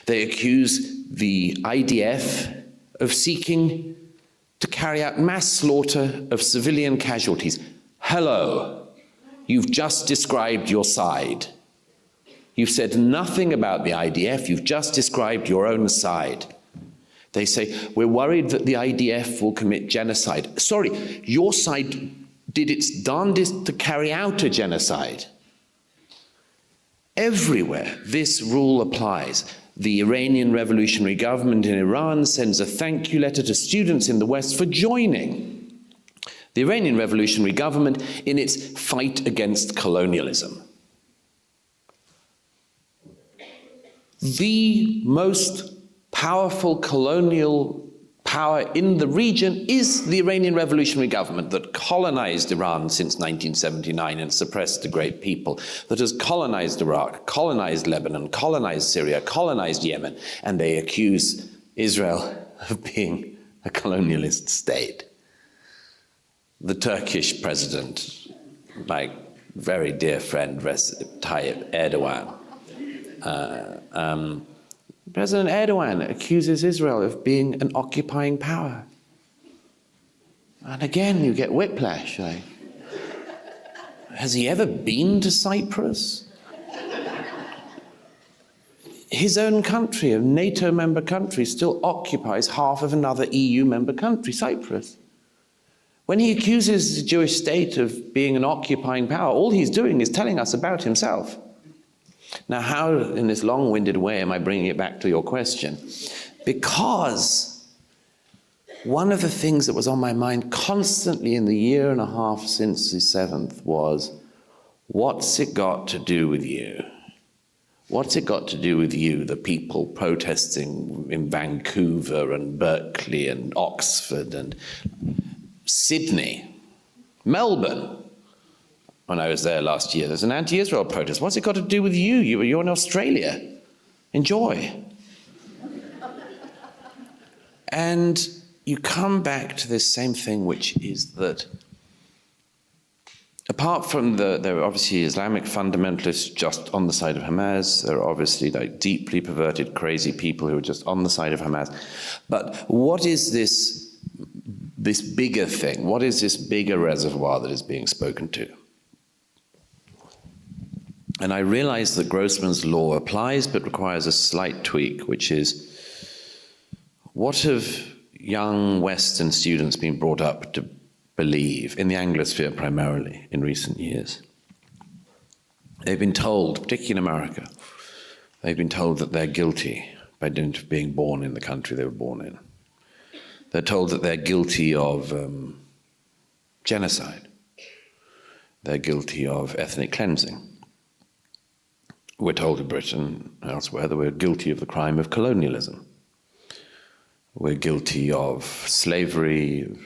They accuse the IDF of seeking to carry out mass slaughter of civilian casualties. Hello, you've just described your side. You've said nothing about the IDF, you've just described your own side. They say, we're worried that the IDF will commit genocide. Sorry, your side did its darndest to carry out a genocide. Everywhere this rule applies. The Iranian revolutionary government in Iran sends a thank you letter to students in the West for joining the Iranian revolutionary government in its fight against colonialism. The most powerful colonial power in the region is the Iranian revolutionary government that colonized Iran since 1979 and suppressed a great people, that has colonized Iraq, colonized Lebanon, colonized Syria, colonized Yemen, and they accuse Israel of being a colonialist state. The Turkish president, my very dear friend Recep Tayyip Erdogan, President Erdogan accuses Israel of being an occupying power. And again, you get whiplash. Has he ever been to Cyprus? His own country, a NATO member country, still occupies half of another EU member country, Cyprus. When he accuses the Jewish state of being an occupying power, all he's doing is telling us about himself. Now, how, in this long-winded way, am I bringing it back to your question? Because one of the things that was on my mind constantly in the year and a half since the 7th was, what's it got to do with you? What's it got to do with you, the people protesting in Vancouver and Berkeley and Oxford and Sydney, Melbourne? When I was there last year, there's an anti-Israel protest. What's it got to do with you? You're in Australia. Enjoy. And you come back to this same thing, which is that apart from there are obviously Islamic fundamentalists just on the side of Hamas, there are obviously like deeply perverted, crazy people who are just on the side of Hamas. But what is this bigger thing? What is this bigger reservoir that is being spoken to? And I realize that Grossman's law applies, but requires a slight tweak, which is, what have young Western students been brought up to believe, in the Anglosphere primarily, in recent years? They've been told, particularly in America, they've been told that they're guilty by dint of being born in the country they were born in. They're told that they're guilty of genocide. They're guilty of ethnic cleansing. We're told in Britain and elsewhere that we're guilty of the crime of colonialism. We're guilty of slavery,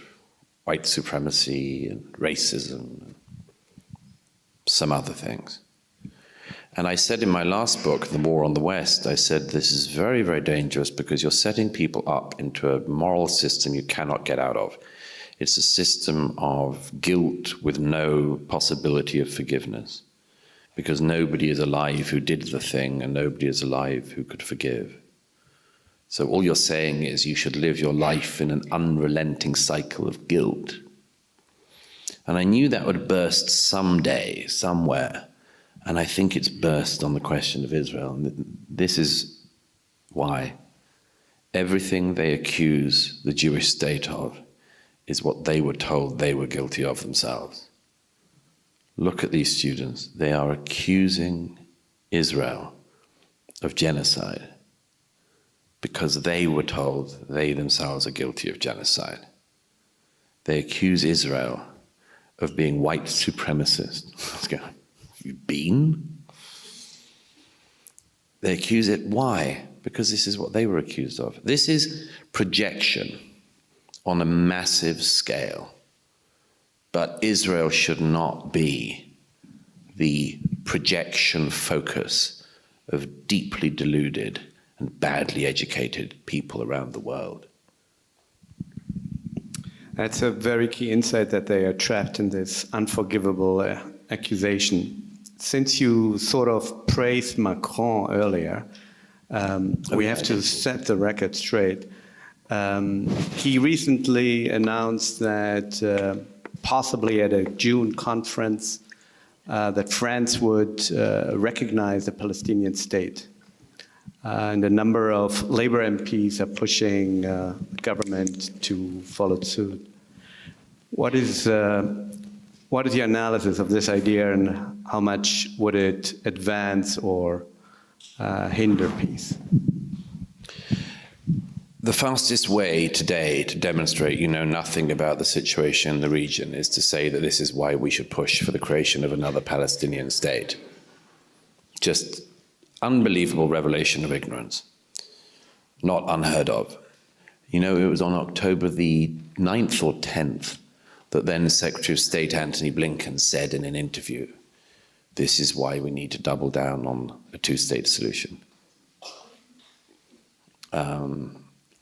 white supremacy, and racism, and some other things. And I said in my last book, The War on the West, I said this is very, very dangerous because you're setting people up into a moral system you cannot get out of. It's a system of guilt with no possibility of forgiveness, because nobody is alive who did the thing and nobody is alive who could forgive. So all you're saying is you should live your life in an unrelenting cycle of guilt. And I knew that would burst someday, somewhere. And I think it's burst on the question of Israel. And this is why everything they accuse the Jewish state of is what they were told they were guilty of themselves. Look at these students. They are accusing Israel of genocide because they were told they themselves are guilty of genocide. They accuse Israel of being white supremacist. Have you been? They accuse it. Why? Because this is what they were accused of. This is projection on a massive scale. But Israel should not be the projection focus of deeply deluded and badly educated people around the world. That's a very key insight, that they are trapped in this unforgivable accusation. Since you sort of praised Macron earlier, We have to set the record straight. He recently announced that possibly at a June conference that France would recognize the Palestinian state. And a number of Labour MPs are pushing the government to follow suit. What is your analysis of this idea, and how much would it advance or hinder peace? The fastest way today to demonstrate you know nothing about the situation in the region is to say that this is why we should push for the creation of another Palestinian state. Just unbelievable revelation of ignorance. Not unheard of. You know, it was on October the 9th or 10th that then Secretary of State Antony Blinken said in an interview, this is why we need to double down on a two-state solution.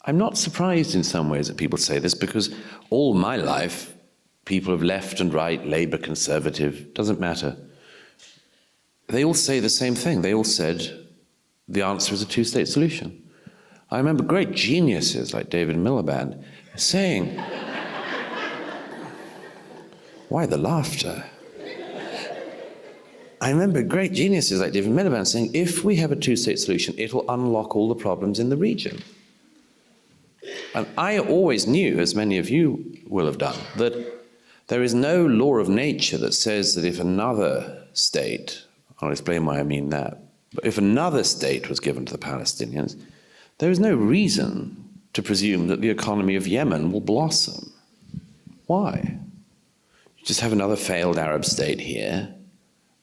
I'm not surprised in some ways that people say this, because all my life, people of left and right, Labour, Conservative, doesn't matter. They all say the same thing. They all said the answer is a two-state solution. I remember great geniuses like David Miliband saying, why the laughter? I remember great geniuses like David Miliband saying, if we have a two-state solution, it'll unlock all the problems in the region. And I always knew, as many of you will have done, that there is no law of nature that says that if another state, I'll explain why I mean that, but if another state was given to the Palestinians, there is no reason to presume that the economy of Yemen will blossom. Why? You just have another failed Arab state here,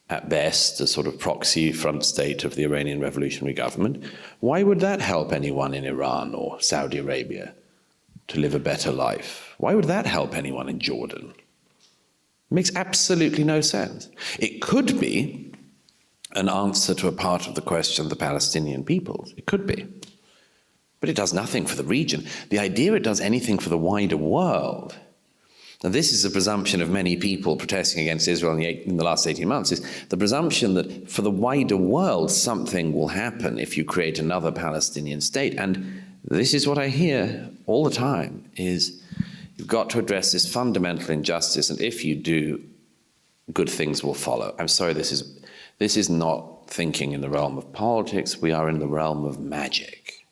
at best a sort of proxy front state of the Iranian revolutionary government. Why would that help anyone in Iran or Saudi Arabia to live a better life? Why would that help anyone in Jordan? It makes absolutely no sense. It could be an answer to a part of the question of the Palestinian peoples. It could be. But it does nothing for the region. The idea it does anything for the wider world, now this is a presumption of many people protesting against Israel in the last 18 months, is the presumption that for the wider world something will happen if you create another Palestinian state. And this is what I hear all the time, is you've got to address this fundamental injustice, and if you do, good things will follow. I'm sorry, this is not thinking in the realm of politics. We are in the realm of magic.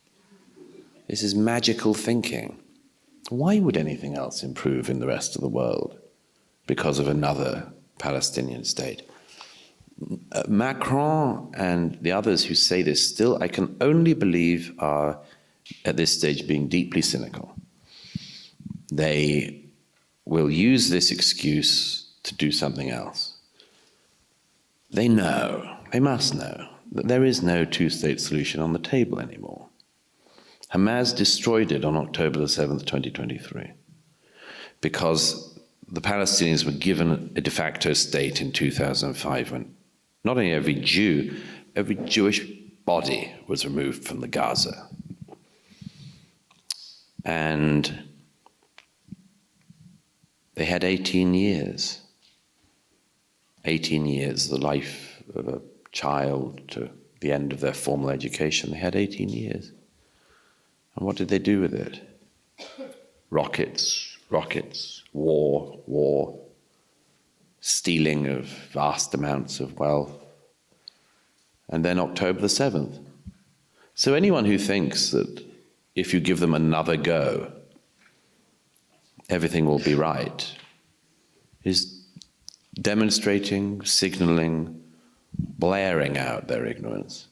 This is magical thinking. Why would anything else improve in the rest of the world because of another Palestinian state? Macron and the others who say this still, I can only believe, are at this stage being deeply cynical. They will use this excuse to do something else. They know, they must know, that there is no two-state solution on the table anymore. Hamas destroyed it on October the 7th, 2023, because the Palestinians were given a de facto state in 2005 when not only every Jew, every Jewish body was removed from the Gaza. And they had 18 years. 18 years, the life of a child to the end of their formal education. They had 18 years. And what did they do with it? Rockets, rockets, war, stealing of vast amounts of wealth. And then October the 7th. So anyone who thinks that if you give them another go, everything will be right, is demonstrating, signaling, blaring out their ignorance.